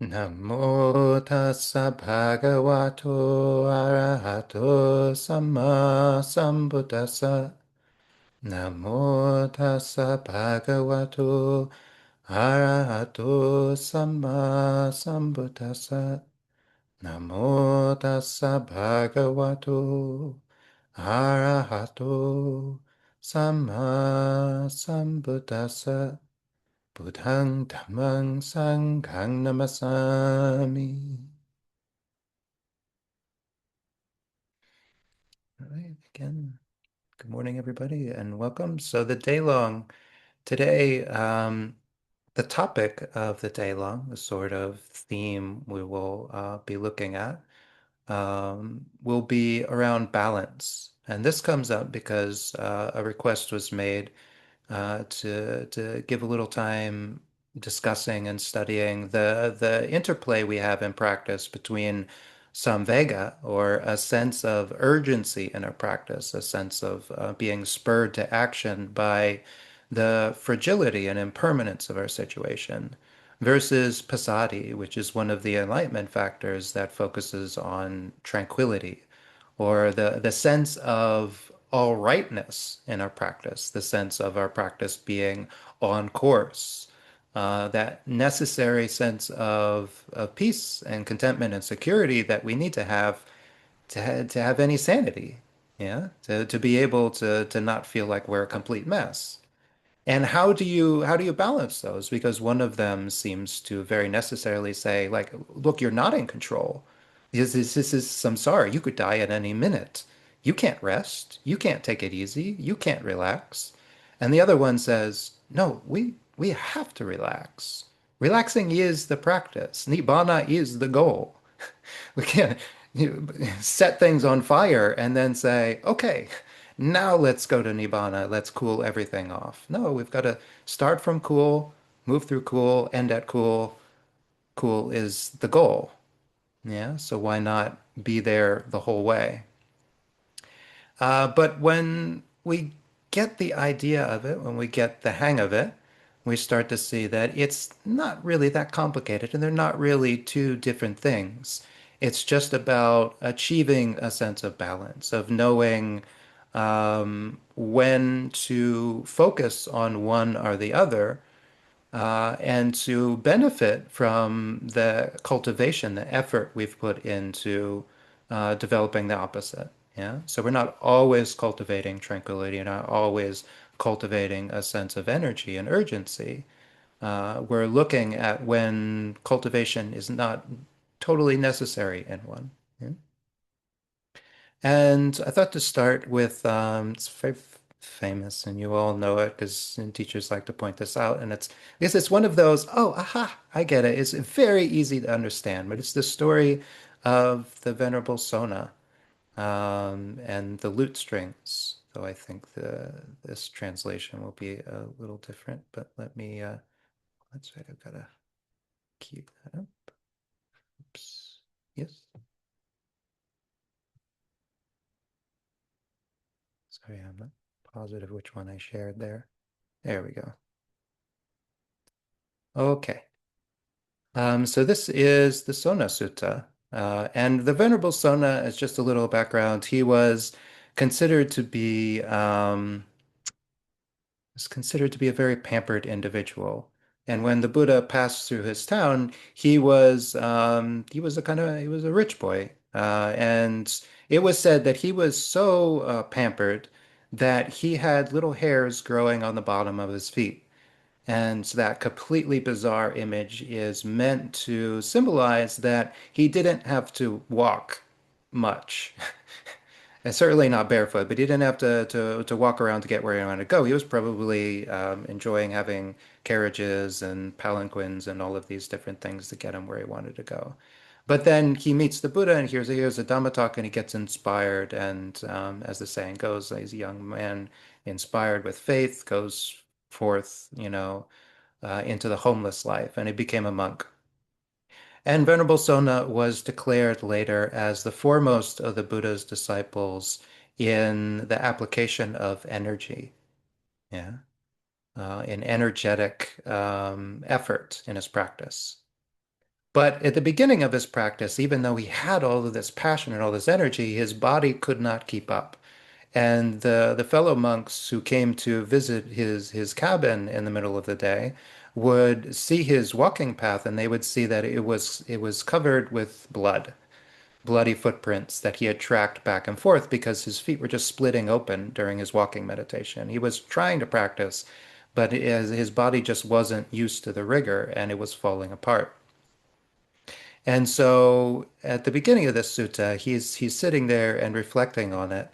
Namo tassa bhagavato arahato samma sambuddhassa. Namo tassa bhagavato arahato samma sambuddhassa. Namo tassa bhagavato arahato samma sambuddhassa. Buddhang dhammang sanghang namasami. All right, again, good morning, everybody, and welcome. So the daylong today, the topic of the daylong, the sort of theme we will be looking at, will be around balance. And this comes up because a request was made to give a little time discussing and studying the interplay we have in practice between samvega, or a sense of urgency in our practice, a sense of being spurred to action by the fragility and impermanence of our situation, versus passaddhi, which is one of the enlightenment factors that focuses on tranquility, or the sense of all rightness in our practice, the sense of our practice being on course, that necessary sense of peace and contentment and security that we need to have to have any sanity, yeah, to be able to not feel like we're a complete mess. And how do you balance those? Because one of them seems to very necessarily say, like, look, you're not in control. This is samsara. You could die at any minute. You can't rest. You can't take it easy. You can't relax. And the other one says, no, we have to relax. Relaxing is the practice. Nibbana is the goal. We can't set things on fire and then say, okay, now let's go to Nibbana. Let's cool everything off. No, we've got to start from cool, move through cool, end at cool. Cool is the goal. Yeah, so why not be there the whole way? But when we get the idea of it, when we get the hang of it, we start to see that it's not really that complicated and they're not really two different things. It's just about achieving a sense of balance, of knowing when to focus on one or the other, and to benefit from the cultivation, the effort we've put into developing the opposite. Yeah. So we're not always cultivating tranquility, not always cultivating a sense of energy and urgency. We're looking at when cultivation is not totally necessary in one. Yeah? And I thought to start with, it's very famous and you all know it because teachers like to point this out. And it's, because it's one of those, oh, aha, I get it. It's very easy to understand, but it's the story of the Venerable Sona, and the lute strings. So I think this translation will be a little different, but let's see, I've got to keep that up. Oops. Yes. Sorry, I'm not positive which one I shared there. There we go. Okay. So this is the Sona Sutta. And the Venerable Sona, as just a little background, he considered to be was considered to be a very pampered individual. And when the Buddha passed through his town, he was a rich boy. And it was said that he was so pampered that he had little hairs growing on the bottom of his feet. And that completely bizarre image is meant to symbolize that he didn't have to walk much. And certainly not barefoot, but he didn't have to walk around to get where he wanted to go. He was probably enjoying having carriages and palanquins and all of these different things to get him where he wanted to go. But then he meets the Buddha and hears a Dhamma talk and he gets inspired. And as the saying goes, he's a young man inspired with faith, goes forth, into the homeless life, and he became a monk. And Venerable Sona was declared later as the foremost of the Buddha's disciples in the application of energy, yeah, in energetic effort in his practice. But at the beginning of his practice, even though he had all of this passion and all this energy, his body could not keep up. And the fellow monks who came to visit his cabin in the middle of the day would see his walking path, and they would see that it was covered with blood, bloody footprints that he had tracked back and forth because his feet were just splitting open during his walking meditation. He was trying to practice, but his body just wasn't used to the rigor and it was falling apart. And so at the beginning of this sutta, he's sitting there and reflecting on it,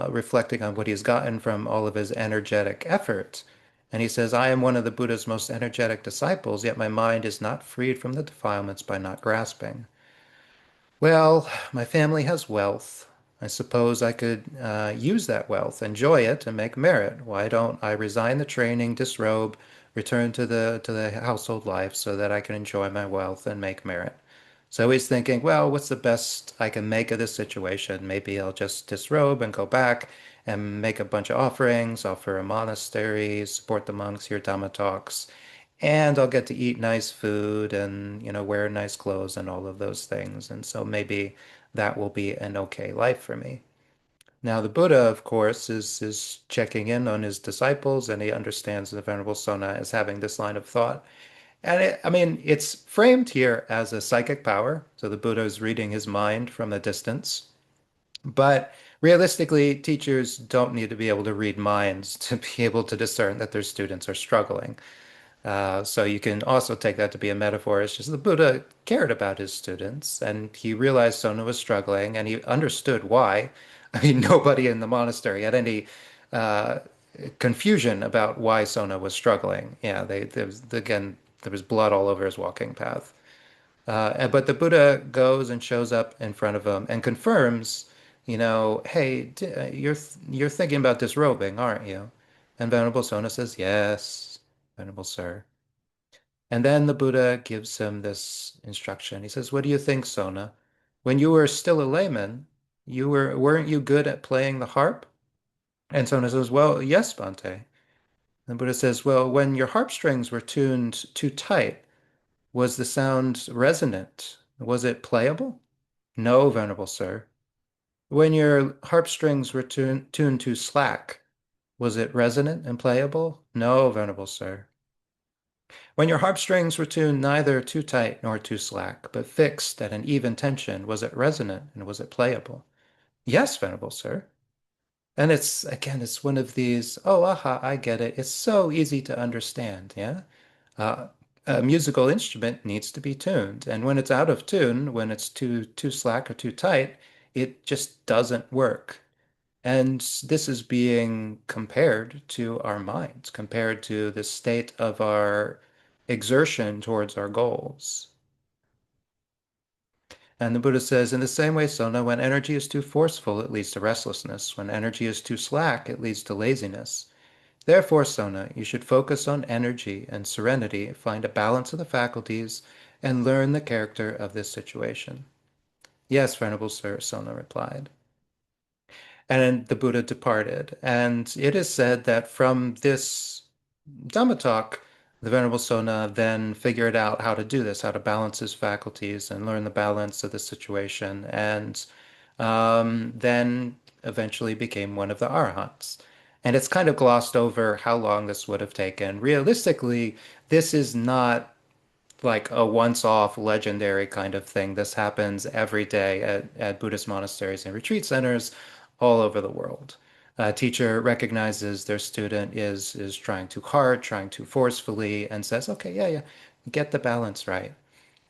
reflecting on what he's gotten from all of his energetic effort. And he says, I am one of the Buddha's most energetic disciples, yet my mind is not freed from the defilements by not grasping. Well, my family has wealth. I suppose I could use that wealth, enjoy it, and make merit. Why don't I resign the training, disrobe, return to the household life so that I can enjoy my wealth and make merit? So he's thinking, well, what's the best I can make of this situation? Maybe I'll just disrobe and go back and make a bunch of offerings, offer a monastery, support the monks, hear Dhamma talks, and I'll get to eat nice food and, wear nice clothes and all of those things. And so maybe that will be an okay life for me. Now, the Buddha, of course, is checking in on his disciples, and he understands the Venerable Sona as having this line of thought. And I mean, it's framed here as a psychic power. So the Buddha is reading his mind from a distance. But realistically, teachers don't need to be able to read minds to be able to discern that their students are struggling. So you can also take that to be a metaphor. It's just the Buddha cared about his students and he realized Sona was struggling and he understood why. I mean, nobody in the monastery had any uh, confusion about why Sona was struggling. Yeah, again, there was blood all over his walking path. But the Buddha goes and shows up in front of him and confirms, hey, you're thinking about disrobing, aren't you? And Venerable Sona says, yes, Venerable Sir. And then the Buddha gives him this instruction. He says, what do you think, Sona? When you were still a layman, weren't you good at playing the harp? And Sona says, well, yes, Bhante. The Buddha says, well, when your harp strings were tuned too tight, was the sound resonant? Was it playable? No, Venerable Sir. When your harp strings were tuned too slack, was it resonant and playable? No, Venerable Sir. When your harp strings were tuned neither too tight nor too slack, but fixed at an even tension, was it resonant and was it playable? Yes, Venerable Sir. And it's one of these, oh, aha, I get it. It's so easy to understand, yeah? Uh, a musical instrument needs to be tuned. And when it's out of tune, when it's too slack or too tight, it just doesn't work. And this is being compared to our minds, compared to the state of our exertion towards our goals. And the Buddha says, in the same way, Sona, when energy is too forceful, it leads to restlessness. When energy is too slack, it leads to laziness. Therefore, Sona, you should focus on energy and serenity, find a balance of the faculties, and learn the character of this situation. Yes, Venerable Sir, Sona replied. And the Buddha departed. And it is said that from this Dhamma talk, the Venerable Sona then figured out how to do this, how to balance his faculties and learn the balance of the situation, and then eventually became one of the Arahants. And it's kind of glossed over how long this would have taken. Realistically, this is not like a once-off legendary kind of thing. This happens every day at Buddhist monasteries and retreat centers all over the world. A teacher recognizes their student is trying too hard, trying too forcefully, and says, okay, yeah, yeah, get the balance right.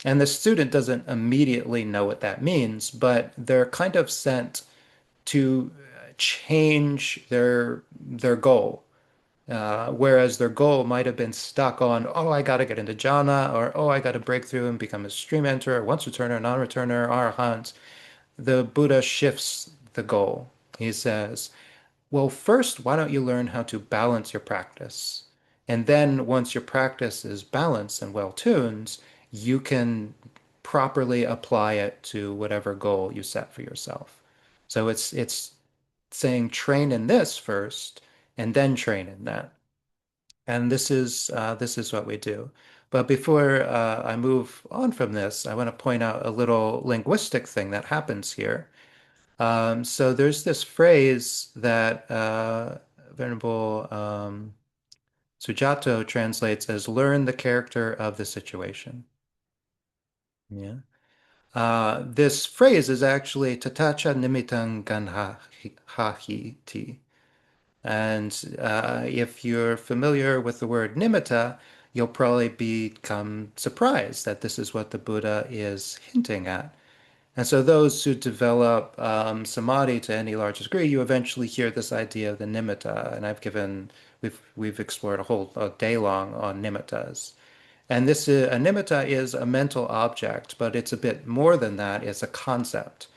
And the student doesn't immediately know what that means, but they're kind of sent to change their goal. Whereas their goal might have been stuck on, oh, I got to get into jhana, or oh, I got to break through and become a stream enterer, once returner, non-returner, arahant. The Buddha shifts the goal. He says, well, first, why don't you learn how to balance your practice? And then once your practice is balanced and well tuned, you can properly apply it to whatever goal you set for yourself. So it's saying train in this first and then train in that. And this is what we do. But before I move on from this, I want to point out a little linguistic thing that happens here. So there's this phrase that Venerable Sujato translates as "learn the character of the situation." Yeah. This phrase is actually "tatacha nimitang ganhahi ti." And if you're familiar with the word nimitta, you'll probably become surprised that this is what the Buddha is hinting at. And so those who develop samadhi to any large degree, you eventually hear this idea of the nimitta. And we've explored a whole day long on nimittas. And a nimitta is a mental object, but it's a bit more than that. It's a concept.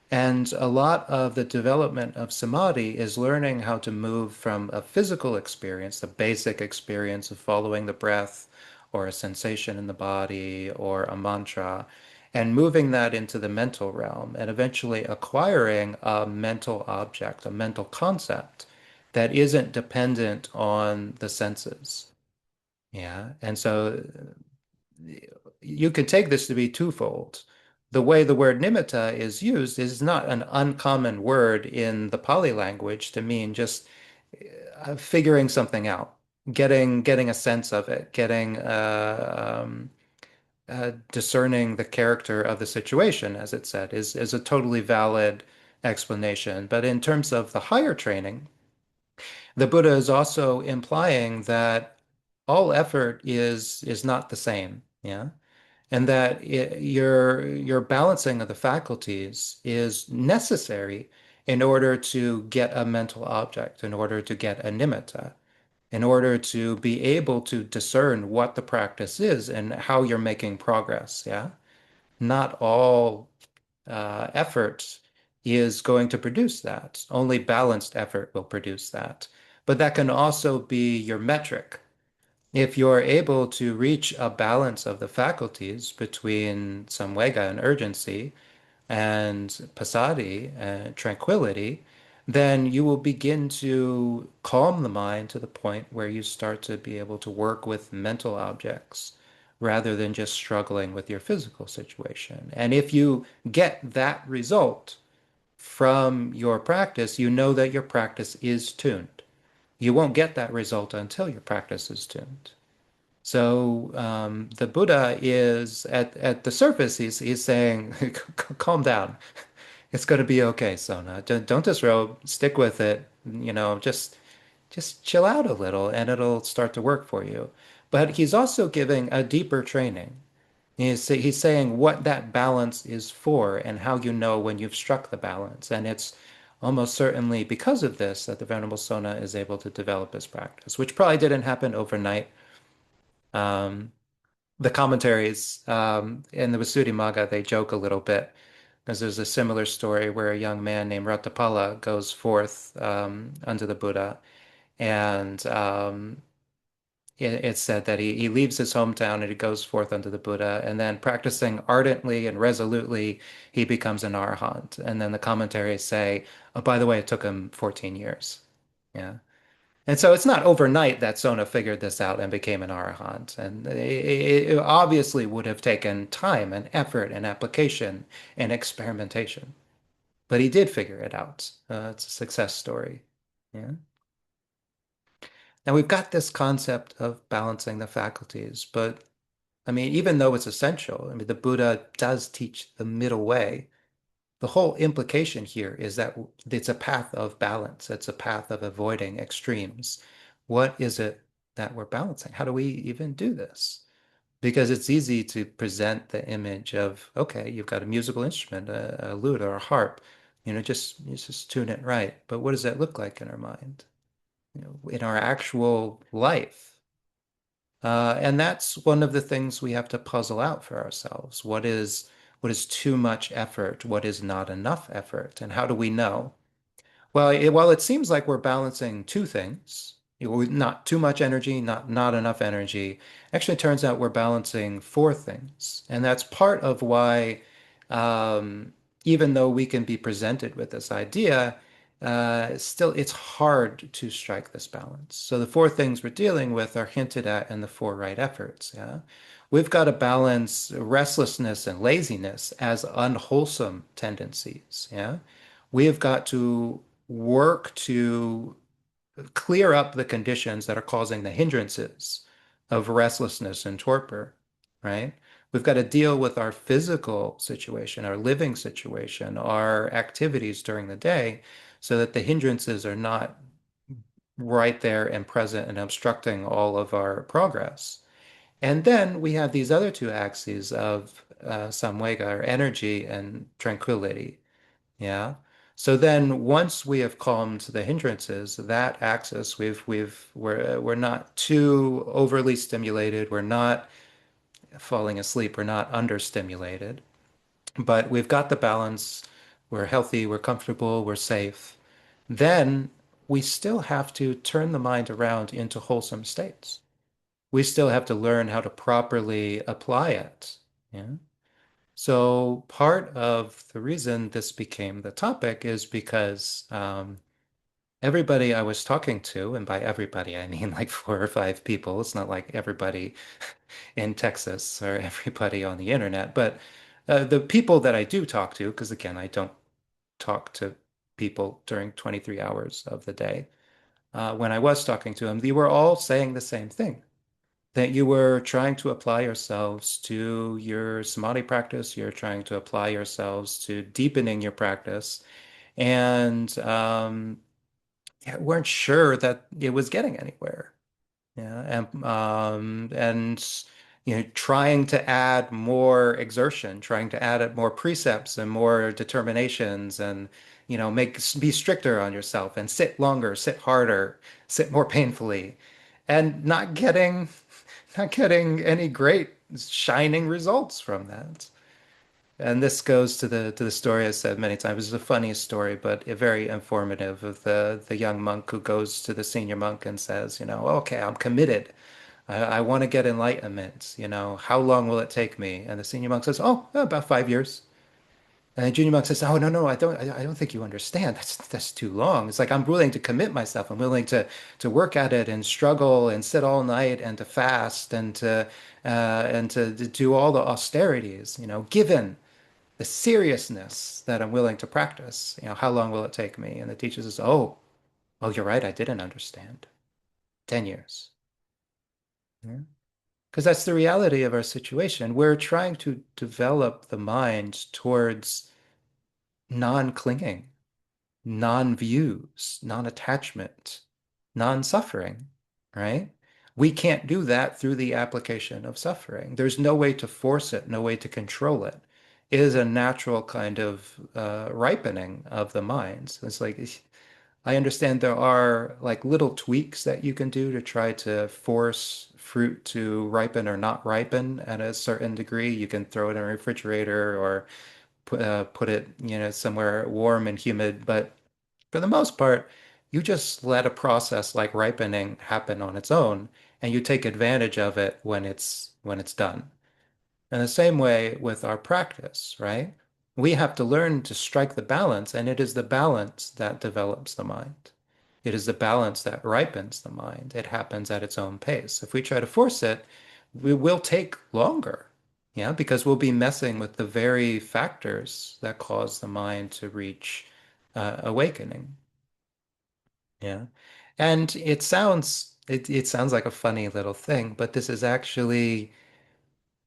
And a lot of the development of samadhi is learning how to move from a physical experience, the basic experience of following the breath or a sensation in the body or a mantra, and moving that into the mental realm and eventually acquiring a mental object, a mental concept that isn't dependent on the senses. Yeah. And so you can take this to be twofold. The way the word nimitta is used is not an uncommon word in the Pali language to mean just figuring something out, getting a sense of it, getting discerning the character of the situation, as it said, is a totally valid explanation. But in terms of the higher training, the Buddha is also implying that all effort is not the same. Yeah. And that your balancing of the faculties is necessary in order to get a mental object, in order to get a nimitta, in order to be able to discern what the practice is and how you're making progress. Yeah. Not all effort is going to produce that. Only balanced effort will produce that. But that can also be your metric. If you're able to reach a balance of the faculties between samvega and urgency and passaddhi and tranquility, then you will begin to calm the mind to the point where you start to be able to work with mental objects rather than just struggling with your physical situation. And if you get that result from your practice, you know that your practice is tuned. You won't get that result until your practice is tuned. So the Buddha is at the surface, he's saying, calm down. It's going to be okay, Sona. Don't disrobe. Stick with it. Just chill out a little, and it'll start to work for you. But he's also giving a deeper training. He's saying what that balance is for and how you know when you've struck the balance. And it's almost certainly because of this that the Venerable Sona is able to develop his practice, which probably didn't happen overnight. Um, the commentaries in the Visuddhimagga, they joke a little bit because there's a similar story where a young man named Ratapala goes forth unto the Buddha, and it's said that he leaves his hometown and he goes forth unto the Buddha, and then practicing ardently and resolutely, he becomes an arahant. And then the commentaries say, oh, by the way, it took him 14 years. Yeah. And so it's not overnight that Sona figured this out and became an arahant. And it obviously would have taken time and effort and application and experimentation. But he did figure it out. It's a success story. Yeah. Now we've got this concept of balancing the faculties, but I mean, even though it's essential, I mean, the Buddha does teach the middle way. The whole implication here is that it's a path of balance. It's a path of avoiding extremes. What is it that we're balancing? How do we even do this? Because it's easy to present the image of, okay, you've got a musical instrument, a lute or a harp, just tune it right. But what does that look like in our mind? In our actual life? And that's one of the things we have to puzzle out for ourselves. What is too much effort? What is not enough effort? And how do we know? Well, while it seems like we're balancing two things, not too much energy, not enough energy, actually it turns out we're balancing four things. And that's part of why, even though we can be presented with this idea, still it's hard to strike this balance. So the four things we're dealing with are hinted at in the four right efforts. Yeah. We've got to balance restlessness and laziness as unwholesome tendencies. Yeah. We have got to work to clear up the conditions that are causing the hindrances of restlessness and torpor, right? We've got to deal with our physical situation, our living situation, our activities during the day, so that the hindrances are not right there and present and obstructing all of our progress. And then we have these other two axes of samvega, or energy, and tranquility. Yeah. So then once we have calmed the hindrances, that axis, we're not too overly stimulated, we're not falling asleep, we're not understimulated, but we've got the balance, we're healthy, we're comfortable, we're safe. Then we still have to turn the mind around into wholesome states. We still have to learn how to properly apply it. Yeah. So part of the reason this became the topic is because everybody I was talking to, and by everybody I mean like four or five people, it's not like everybody in Texas or everybody on the internet, but the people that I do talk to, because again, I don't talk to people during 23 hours of the day. When I was talking to them, they were all saying the same thing, that you were trying to apply yourselves to your samadhi practice, you're trying to apply yourselves to deepening your practice, and yeah, weren't sure that it was getting anywhere. Yeah, and trying to add more exertion, trying to add more precepts and more determinations, and make be stricter on yourself and sit longer, sit harder, sit more painfully, and not getting any great shining results from that. And this goes to the story I said many times. It's a funny story, but very informative, of the young monk who goes to the senior monk and says, okay, I'm committed. I want to get enlightenment. How long will it take me? And the senior monk says, oh, about 5 years. And the junior monk says, "Oh, no, no, I don't think you understand. That's too long. It's like I'm willing to commit myself. I'm willing to work at it and struggle and sit all night and to fast and to do all the austerities. Given the seriousness that I'm willing to practice. How long will it take me?" And the teacher says, "Oh, you're right. I didn't understand. 10 years." Yeah. Because that's the reality of our situation. We're trying to develop the mind towards non-clinging, non-views, non-attachment, non-suffering, right? We can't do that through the application of suffering. There's no way to force it, no way to control it. It is a natural kind of ripening of the mind. It's like I understand there are like little tweaks that you can do to try to force fruit to ripen or not ripen at a certain degree. You can throw it in a refrigerator or put it, somewhere warm and humid. But for the most part, you just let a process like ripening happen on its own, and you take advantage of it when it's done. In the same way with our practice, right? We have to learn to strike the balance, and it is the balance that develops the mind. It is the balance that ripens the mind. It happens at its own pace. If we try to force it, we will take longer, yeah, because we'll be messing with the very factors that cause the mind to reach awakening. Yeah. And it sounds like a funny little thing, but this is actually,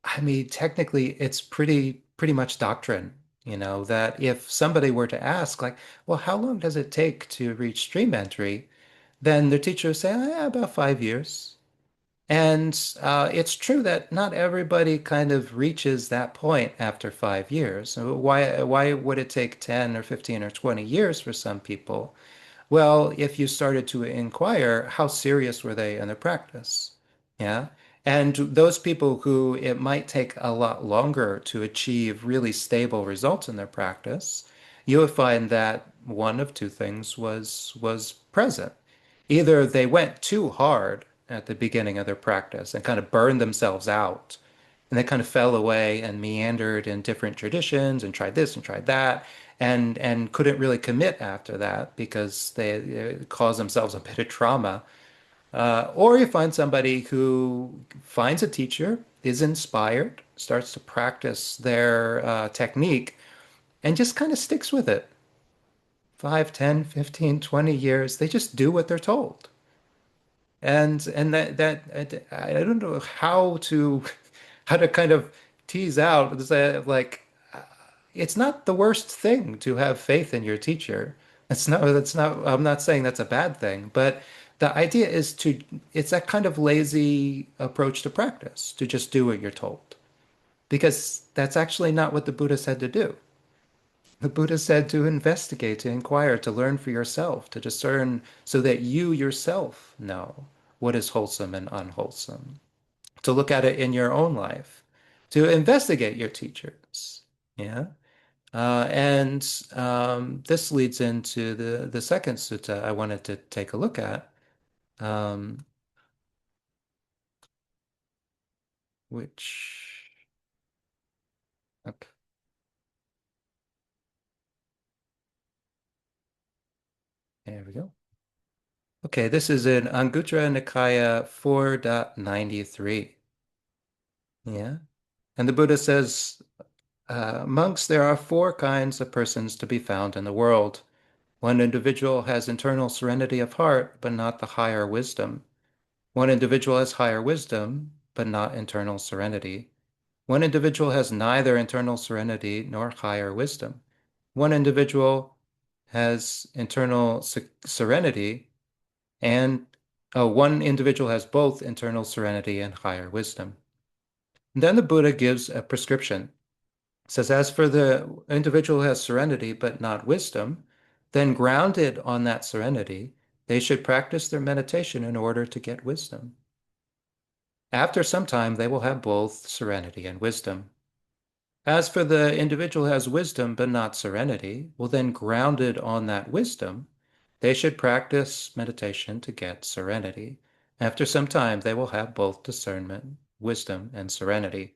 I mean, technically, it's pretty much doctrine, that if somebody were to ask, like, well, how long does it take to reach stream entry? Then the teacher would say, "Oh, yeah, about 5 years." And it's true that not everybody kind of reaches that point after 5 years. So why would it take 10 or 15 or 20 years for some people? Well, if you started to inquire, how serious were they in their practice? Yeah. And those people who it might take a lot longer to achieve really stable results in their practice, you would find that one of two things was present. Either they went too hard at the beginning of their practice and kind of burned themselves out, and they kind of fell away and meandered in different traditions and tried this and tried that, and couldn't really commit after that because they caused themselves a bit of trauma. Or you find somebody who finds a teacher, is inspired, starts to practice their technique, and just kind of sticks with it. 5, 10, 15, 20 years, they just do what they're told. And I don't know how to kind of tease out that like it's not the worst thing to have faith in your teacher. That's not I'm not saying that's a bad thing, but the idea is to it's that kind of lazy approach to practice, to just do what you're told. Because that's actually not what the Buddha said to do. The Buddha said to investigate, to inquire, to learn for yourself, to discern so that you yourself know what is wholesome and unwholesome, to look at it in your own life, to investigate your teachers. Yeah. And this leads into the second sutta I wanted to take a look at, um, which, okay, there we go. Okay, this is in Anguttara Nikaya 4.93. Yeah. And the Buddha says, monks, there are four kinds of persons to be found in the world. One individual has internal serenity of heart, but not the higher wisdom. One individual has higher wisdom, but not internal serenity. One individual has neither internal serenity nor higher wisdom. One individual has internal serenity, and one individual has both internal serenity and higher wisdom. And then the Buddha gives a prescription. It says, as for the individual who has serenity but not wisdom, then grounded on that serenity, they should practice their meditation in order to get wisdom. After some time, they will have both serenity and wisdom. As for the individual who has wisdom but not serenity, well, then grounded on that wisdom, they should practice meditation to get serenity. After some time, they will have both discernment, wisdom, and serenity.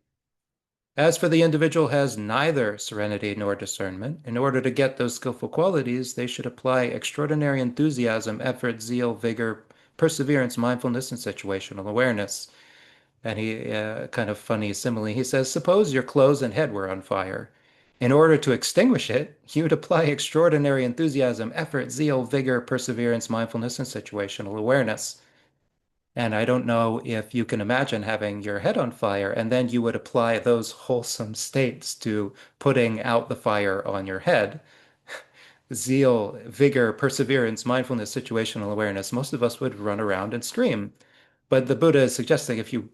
As for the individual who has neither serenity nor discernment, in order to get those skillful qualities, they should apply extraordinary enthusiasm, effort, zeal, vigor, perseverance, mindfulness, and situational awareness. And he, kind of funny simile, he says, suppose your clothes and head were on fire. In order to extinguish it, you would apply extraordinary enthusiasm, effort, zeal, vigor, perseverance, mindfulness, and situational awareness. And I don't know if you can imagine having your head on fire and then you would apply those wholesome states to putting out the fire on your head. Zeal, vigor, perseverance, mindfulness, situational awareness. Most of us would run around and scream. But the Buddha is suggesting if you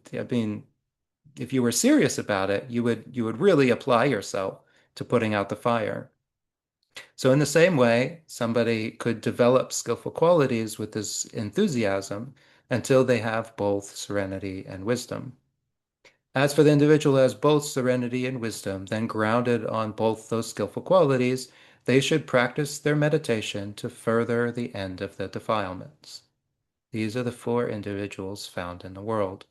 were serious about it, you would really apply yourself to putting out the fire. So in the same way, somebody could develop skillful qualities with this enthusiasm until they have both serenity and wisdom. As for the individual who has both serenity and wisdom, then grounded on both those skillful qualities, they should practice their meditation to further the end of the defilements. These are the four individuals found in the world.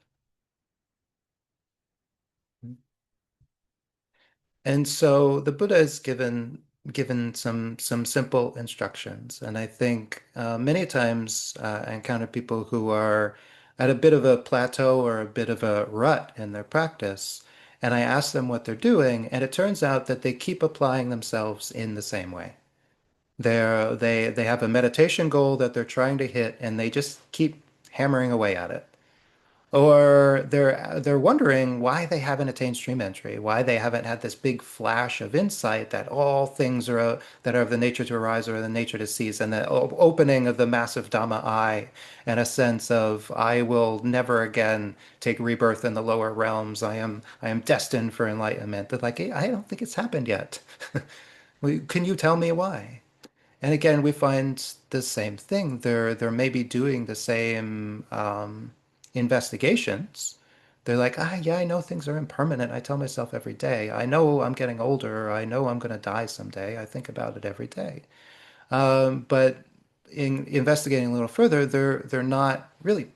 And so the Buddha has given some simple instructions, and I think many times I encounter people who are at a bit of a plateau or a bit of a rut in their practice, and I ask them what they're doing, and it turns out that they keep applying themselves in the same way. They have a meditation goal that they're trying to hit, and they just keep hammering away at it. Or they're wondering why they haven't attained stream entry, why they haven't had this big flash of insight that all things that are of the nature to arise or the nature to cease, and the opening of the massive Dhamma eye, and a sense of I will never again take rebirth in the lower realms. I am destined for enlightenment. But like I don't think it's happened yet. Can you tell me why? And again, we find the same thing. They're maybe doing the same investigations. They're like, yeah, I know things are impermanent. I tell myself every day. I know I'm getting older. I know I'm going to die someday. I think about it every day. But in investigating a little further, they're not really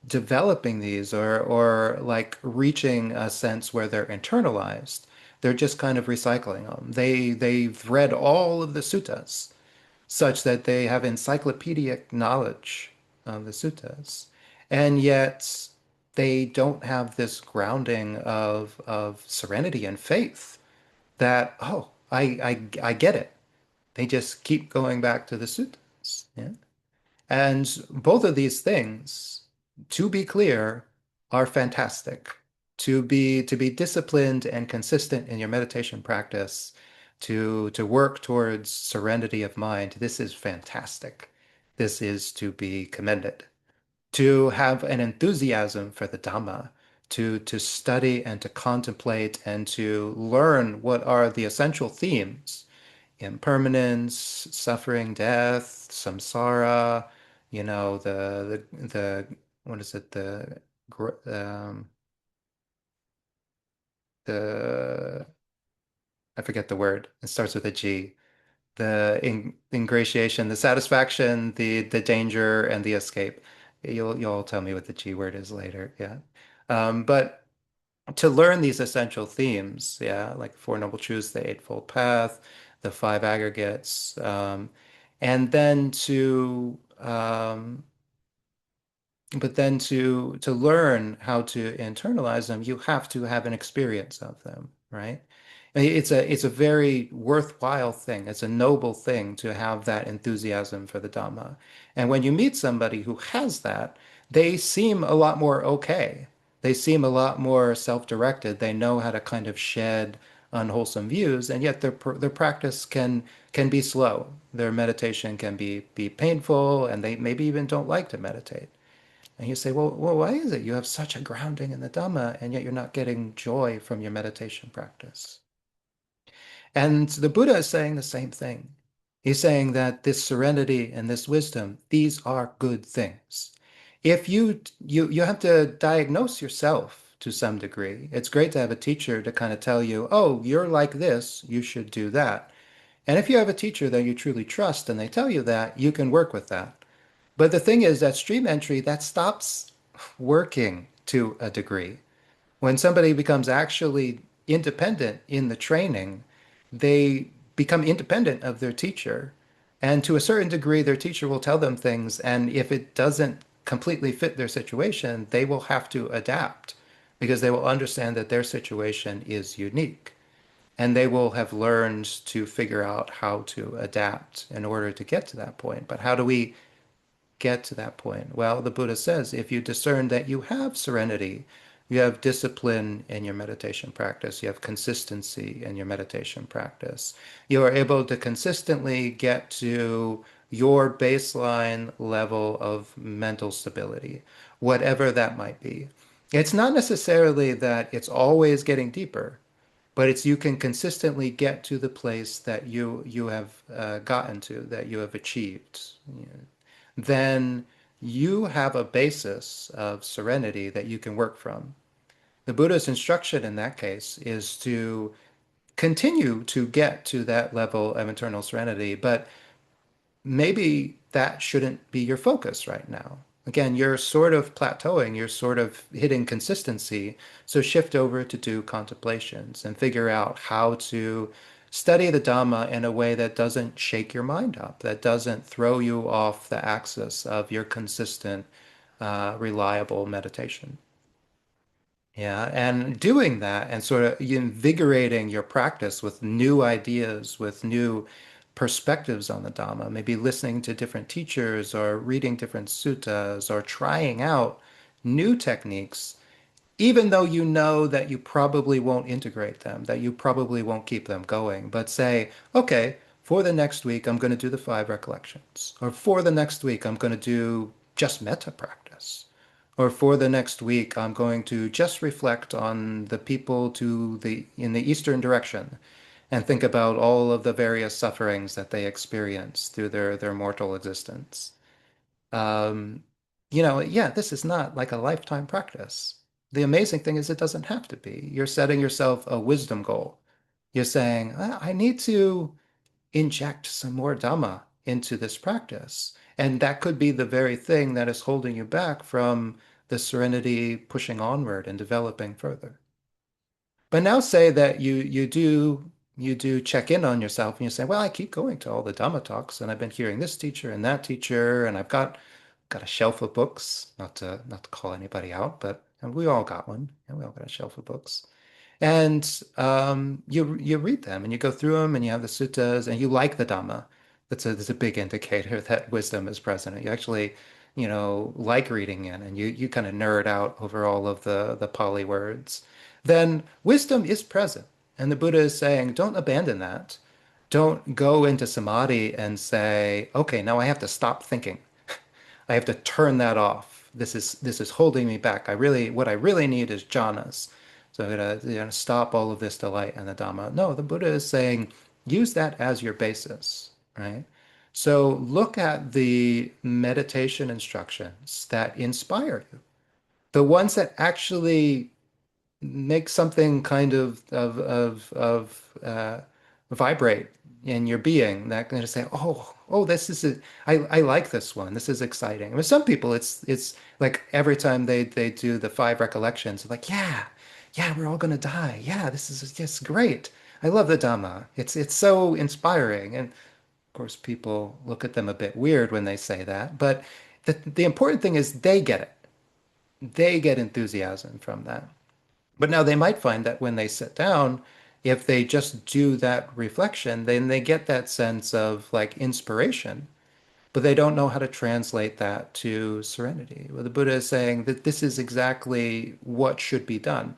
developing these or like reaching a sense where they're internalized. They're just kind of recycling them. They've read all of the suttas such that they have encyclopedic knowledge of the suttas, and yet they don't have this grounding of serenity and faith that, oh, I get it. They just keep going back to the suttas. Yeah. And both of these things, to be clear, are fantastic. To be disciplined and consistent in your meditation practice, to work towards serenity of mind, this is fantastic. This is to be commended. To have an enthusiasm for the Dhamma, to study and to contemplate and to learn what are the essential themes: impermanence, suffering, death, samsara, the what is it, the I forget the word. It starts with a G. The ingratiation, the satisfaction, the danger, and the escape. You'll tell me what the G word is later. Yeah. But to learn these essential themes, yeah, like Four Noble Truths, the Eightfold Path, the five aggregates, and then to learn how to internalize them, you have to have an experience of them, right? It's a very worthwhile thing. It's a noble thing to have that enthusiasm for the Dhamma. And when you meet somebody who has that, they seem a lot more okay. They seem a lot more self-directed. They know how to kind of shed unwholesome views, and yet their practice can be slow. Their meditation can be painful, and they maybe even don't like to meditate. And you say, well, why is it you have such a grounding in the Dhamma and yet you're not getting joy from your meditation practice? And the Buddha is saying the same thing. He's saying that this serenity and this wisdom, these are good things. If you have to diagnose yourself to some degree. It's great to have a teacher to kind of tell you, oh, you're like this, you should do that. And if you have a teacher that you truly trust and they tell you that, you can work with that. But the thing is that stream entry, that stops working to a degree. When somebody becomes actually independent in the training, they become independent of their teacher. And to a certain degree, their teacher will tell them things, and if it doesn't completely fit their situation, they will have to adapt because they will understand that their situation is unique. And they will have learned to figure out how to adapt in order to get to that point. But how do we get to that point? Well, the Buddha says if you discern that you have serenity, you have discipline in your meditation practice, you have consistency in your meditation practice, you are able to consistently get to your baseline level of mental stability, whatever that might be. It's not necessarily that it's always getting deeper, but it's you can consistently get to the place that you have gotten to, that you have achieved. You know, then you have a basis of serenity that you can work from. The Buddha's instruction in that case is to continue to get to that level of internal serenity, but maybe that shouldn't be your focus right now. Again, you're sort of plateauing, you're sort of hitting consistency. So shift over to do contemplations and figure out how to study the Dhamma in a way that doesn't shake your mind up, that doesn't throw you off the axis of your consistent, reliable meditation. Yeah, and doing that and sort of invigorating your practice with new ideas, with new perspectives on the Dhamma, maybe listening to different teachers or reading different suttas or trying out new techniques, even though you know that you probably won't integrate them, that you probably won't keep them going, but say, okay, for the next week, I'm going to do the five recollections, or for the next week, I'm going to do just metta practice. Or for the next week, I'm going to just reflect on the people in the eastern direction and think about all of the various sufferings that they experience through their mortal existence. Um, yeah, this is not like a lifetime practice. The amazing thing is it doesn't have to be. You're setting yourself a wisdom goal. You're saying, I need to inject some more Dhamma into this practice. And that could be the very thing that is holding you back from the serenity pushing onward and developing further. But now say that you do check in on yourself and you say, well, I keep going to all the Dhamma talks and I've been hearing this teacher and that teacher and I've got a shelf of books, not to call anybody out, but and we all got one. And we all got a shelf of books. And you read them and you go through them and you have the suttas and you like the Dhamma. That's a big indicator that wisdom is present. You actually, like reading it and you kind of nerd out over all of the Pali words. Then wisdom is present. And the Buddha is saying, don't abandon that. Don't go into samadhi and say, okay, now I have to stop thinking. I have to turn that off. This is holding me back. What I really need is jhanas. So I'm gonna stop all of this delight in the Dhamma. No, the Buddha is saying use that as your basis, right? So look at the meditation instructions that inspire you, the ones that actually make something kind of vibrate in your being that kind of say, oh, I like this one. This is exciting. I mean, some people, it's like every time they do the five recollections, like, yeah, we're all gonna die. Yeah, this is just great. I love the Dhamma. It's so inspiring. And of course, people look at them a bit weird when they say that. But the important thing is they get it. They get enthusiasm from that. But now they might find that when they sit down, if they just do that reflection, then they get that sense of like inspiration, but they don't know how to translate that to serenity. Well, the Buddha is saying that this is exactly what should be done.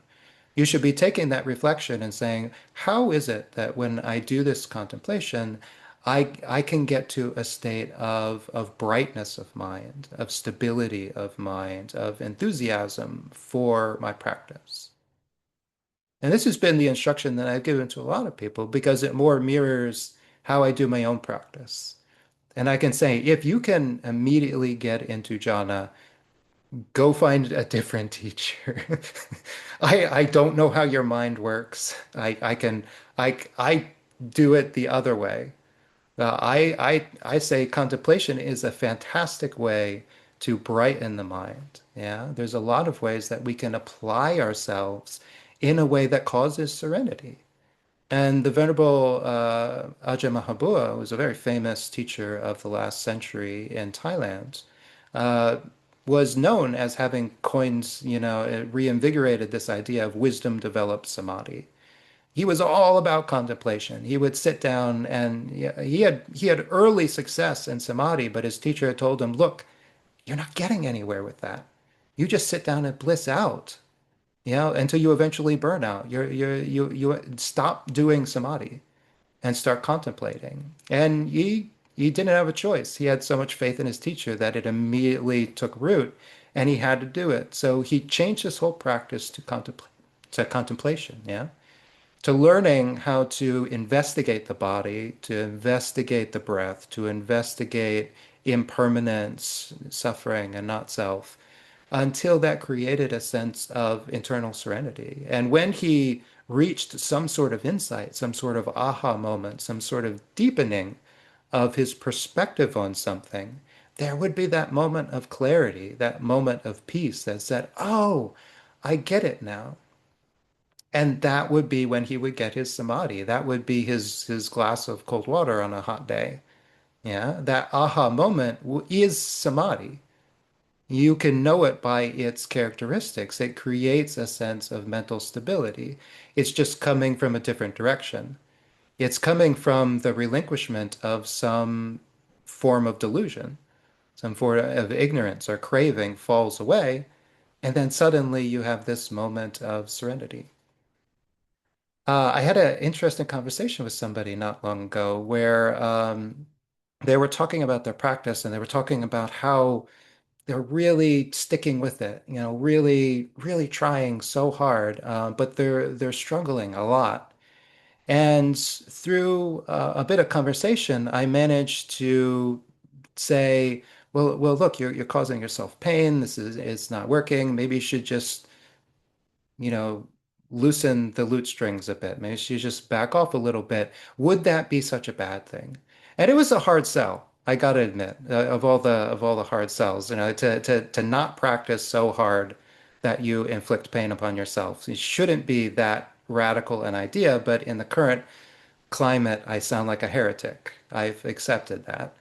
You should be taking that reflection and saying, how is it that when I do this contemplation, I can get to a state of brightness of mind, of stability of mind, of enthusiasm for my practice. And this has been the instruction that I've given to a lot of people because it more mirrors how I do my own practice. And I can say, if you can immediately get into jhana, go find a different teacher. I don't know how your mind works. I do it the other way. I say contemplation is a fantastic way to brighten the mind. Yeah, there's a lot of ways that we can apply ourselves in a way that causes serenity. And the Venerable Ajahn Mahabua was a very famous teacher of the last century in Thailand. Uh, was known as having coined, reinvigorated this idea of wisdom developed samadhi. He was all about contemplation. He would sit down and he had early success in samadhi, but his teacher had told him, "Look, you're not getting anywhere with that. You just sit down and bliss out, until you eventually burn out. You stop doing samadhi and start contemplating." And he didn't have a choice. He had so much faith in his teacher that it immediately took root, and he had to do it. So he changed his whole practice to contemplation. Yeah, to learning how to investigate the body, to investigate the breath, to investigate impermanence, suffering, and not self, until that created a sense of internal serenity. And when he reached some sort of insight, some sort of aha moment, some sort of deepening of his perspective on something, there would be that moment of clarity, that moment of peace that said, oh, I get it now. And that would be when he would get his samadhi. That would be his glass of cold water on a hot day. Yeah, that aha moment is samadhi. You can know it by its characteristics. It creates a sense of mental stability. It's just coming from a different direction. It's coming from the relinquishment of some form of delusion, some form of ignorance or craving falls away, and then suddenly you have this moment of serenity. I had an interesting conversation with somebody not long ago where they were talking about their practice and they were talking about how they're really sticking with it, really, really trying so hard, but they're struggling a lot. And through a bit of conversation, I managed to say, well, look, you're causing yourself pain. It's not working. Maybe you should just you know, loosen the lute strings a bit. Maybe she just back off a little bit. Would that be such a bad thing? And it was a hard sell. I gotta admit, of all the hard sells, to not practice so hard that you inflict pain upon yourself. It shouldn't be that radical an idea, but in the current climate, I sound like a heretic. I've accepted that.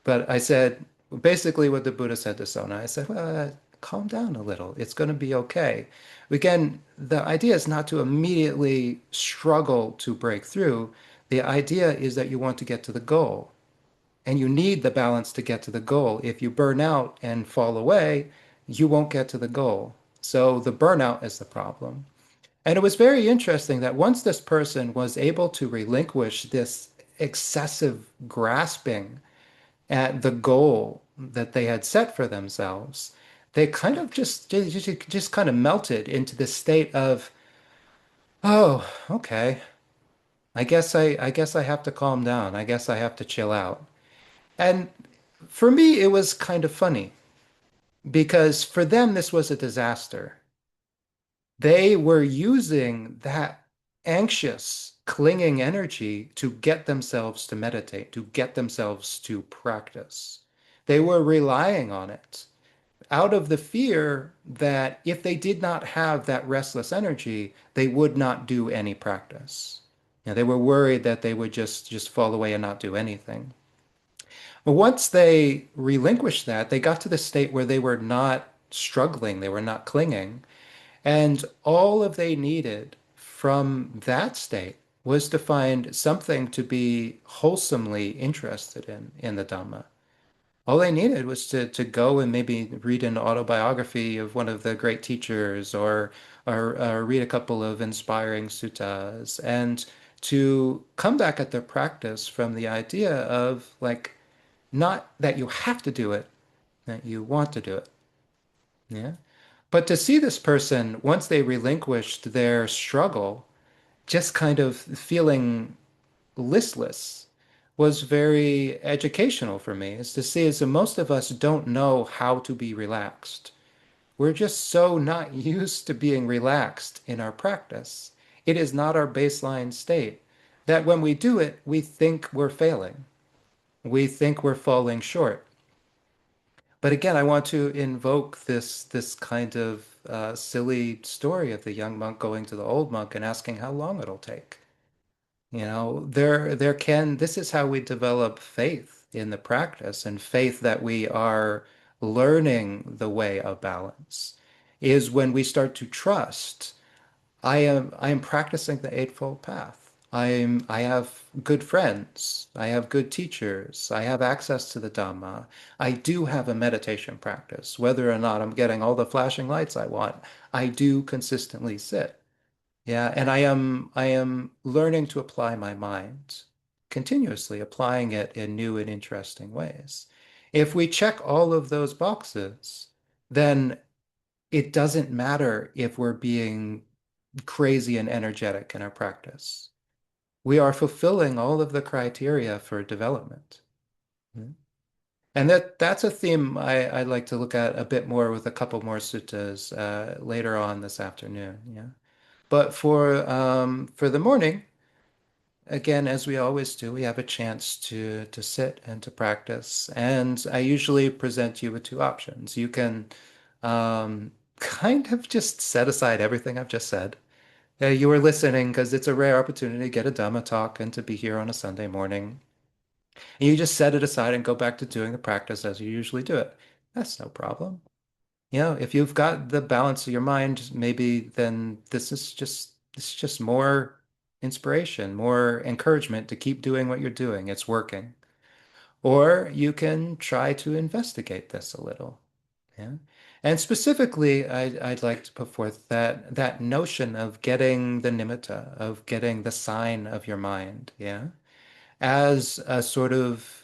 But I said, basically what the Buddha said to Sona, I said, well, calm down a little. It's going to be okay. Again, the idea is not to immediately struggle to break through. The idea is that you want to get to the goal. And you need the balance to get to the goal. If you burn out and fall away, you won't get to the goal. So the burnout is the problem. And it was very interesting that once this person was able to relinquish this excessive grasping at the goal that they had set for themselves, they kind of just kind of melted into this state of, oh, okay, I guess I have to calm down. I guess I have to chill out. And for me, it was kind of funny because for them, this was a disaster. They were using that anxious, clinging energy to get themselves to meditate, to get themselves to practice. They were relying on it out of the fear that if they did not have that restless energy, they would not do any practice. They were worried that they would just fall away and not do anything. But once they relinquished that, they got to the state where they were not struggling, they were not clinging. And all of they needed from that state was to find something to be wholesomely interested in the Dhamma. All they needed was to go and maybe read an autobiography of one of the great teachers or read a couple of inspiring suttas and to come back at their practice from the idea of like not that you have to do it, that you want to do it. Yeah. But to see this person, once they relinquished their struggle, just kind of feeling listless was very educational for me, is to see as most of us don't know how to be relaxed. We're just so not used to being relaxed in our practice. It is not our baseline state that when we do it, we think we're failing. We think we're falling short. But again, I want to invoke this kind of silly story of the young monk going to the old monk and asking how long it'll take. This is how we develop faith in the practice and faith that we are learning the way of balance is when we start to trust I am practicing the Eightfold Path. I have good friends. I have good teachers. I have access to the Dhamma. I do have a meditation practice. Whether or not I'm getting all the flashing lights I want, I do consistently sit. Yeah, and I am learning to apply my mind, continuously applying it in new and interesting ways. If we check all of those boxes, then it doesn't matter if we're being crazy and energetic in our practice. We are fulfilling all of the criteria for development. Mhm. And that's a theme I'd like to look at a bit more with a couple more suttas later on this afternoon. Yeah. But for the morning, again, as we always do, we have a chance to sit and to practice. And I usually present you with two options. You can kind of just set aside everything I've just said. You were listening because it's a rare opportunity to get a Dhamma talk and to be here on a Sunday morning. And you just set it aside and go back to doing the practice as you usually do it. That's no problem. If you've got the balance of your mind, maybe then this is just more inspiration, more encouragement to keep doing what you're doing. It's working. Or you can try to investigate this a little. Yeah. And specifically, I'd like to put forth that notion of getting the nimitta, of getting the sign of your mind, yeah, as a sort of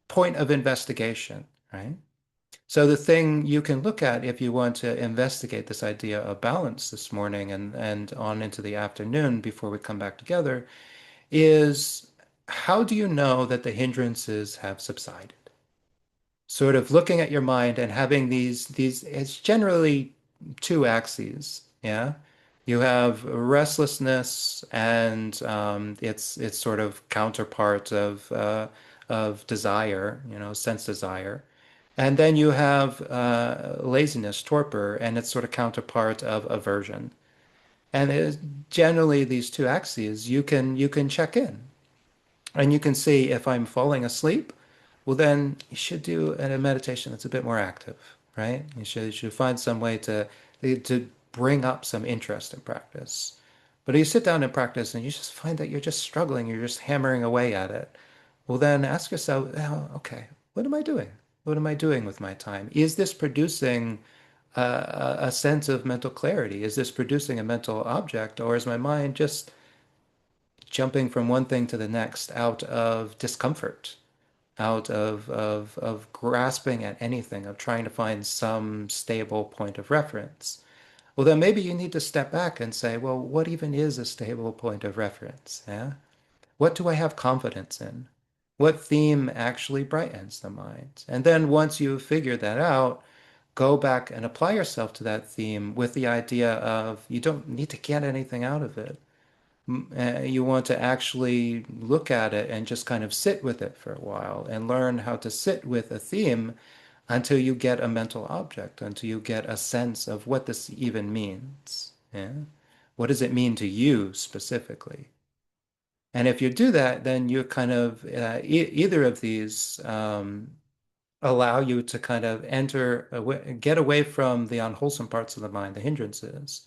point of investigation, right? So the thing you can look at if you want to investigate this idea of balance this morning and on into the afternoon before we come back together is how do you know that the hindrances have subsided? Sort of looking at your mind and having these it's generally two axes, yeah. You have restlessness and its sort of counterpart of desire, sense desire, and then you have laziness, torpor, and its sort of counterpart of aversion. And generally these two axes, you can check in and you can see if I'm falling asleep, well then you should do a meditation that's a bit more active, right? You should find some way to bring up some interest in practice. But if you sit down and practice and you just find that you're just struggling, you're just hammering away at it, well then ask yourself, oh, okay, what am I doing? What am I doing with my time? Is this producing a sense of mental clarity? Is this producing a mental object, or is my mind just jumping from one thing to the next out of discomfort, out of grasping at anything, of trying to find some stable point of reference? Well, then maybe you need to step back and say, well, what even is a stable point of reference? Yeah? What do I have confidence in? What theme actually brightens the mind? And then once you figure that out, go back and apply yourself to that theme with the idea of you don't need to get anything out of it. You want to actually look at it and just kind of sit with it for a while and learn how to sit with a theme until you get a mental object, until you get a sense of what this even means. Yeah? What does it mean to you specifically? And if you do that, then you kind of either of these allow you to kind of get away from the unwholesome parts of the mind, the hindrances,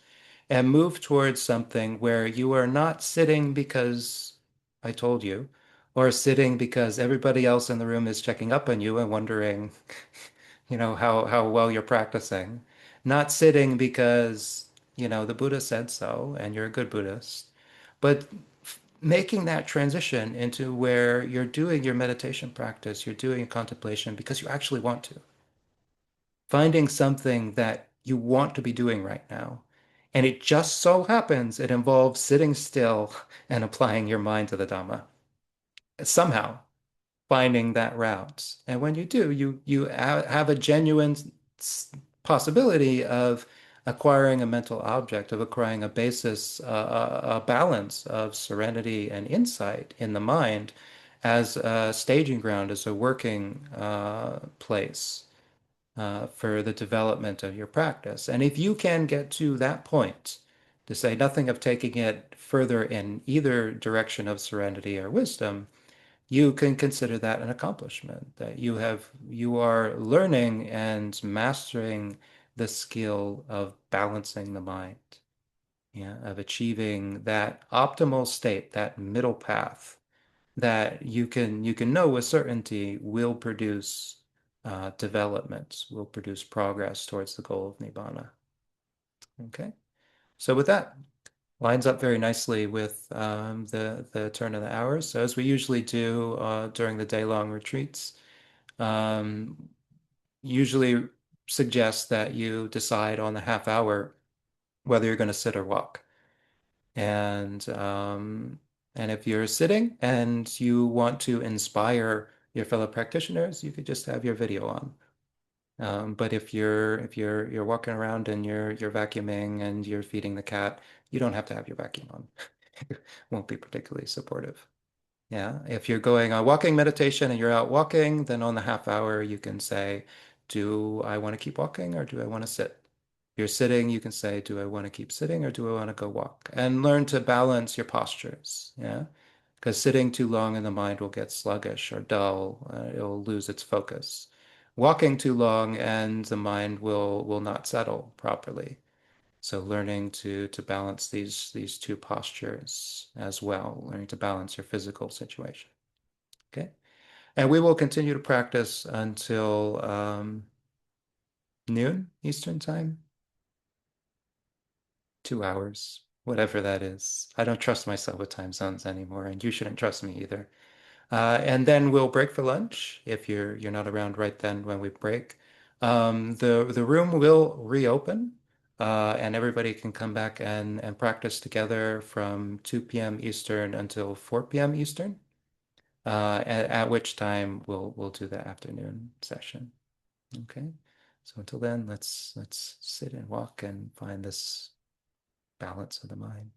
and move towards something where you are not sitting because I told you, or sitting because everybody else in the room is checking up on you and wondering, how well you're practicing. Not sitting because, the Buddha said so and you're a good Buddhist, but making that transition into where you're doing your meditation practice, you're doing contemplation because you actually want to. Finding something that you want to be doing right now. And it just so happens it involves sitting still and applying your mind to the Dhamma. Somehow finding that route. And when you do, you have a genuine possibility of acquiring a mental object, of acquiring a basis, a balance of serenity and insight in the mind as a staging ground, as a working place for the development of your practice. And if you can get to that point, to say nothing of taking it further in either direction of serenity or wisdom, you can consider that an accomplishment, that you are learning and mastering the skill of balancing the mind, yeah, of achieving that optimal state, that middle path that you can know with certainty will produce development, will produce progress towards the goal of Nibbana. Okay, so with that, lines up very nicely with the turn of the hours. So as we usually do during the day-long retreats, um, usually suggest that you decide on the half hour whether you're going to sit or walk. And um, and if you're sitting and you want to inspire your fellow practitioners, you could just have your video on. But if you're walking around and you're vacuuming and you're feeding the cat, you don't have to have your vacuum on. Won't be particularly supportive. Yeah. If you're going on walking meditation and you're out walking, then on the half hour you can say, do I want to keep walking or do I want to sit? If you're sitting, you can say, do I want to keep sitting or do I want to go walk? And learn to balance your postures. Yeah. Because sitting too long and the mind will get sluggish or dull. It'll lose its focus. Walking too long and the mind will not settle properly. So learning to balance these two postures as well, learning to balance your physical situation. Okay. And we will continue to practice until noon Eastern time, 2 hours, whatever that is. I don't trust myself with time zones anymore, and you shouldn't trust me either. And then we'll break for lunch if you're not around right then when we break. The room will reopen, and everybody can come back and practice together from 2 p.m. Eastern until 4 p.m. Eastern. At which time we'll do the afternoon session. Okay. So until then, let's sit and walk and find this balance of the mind.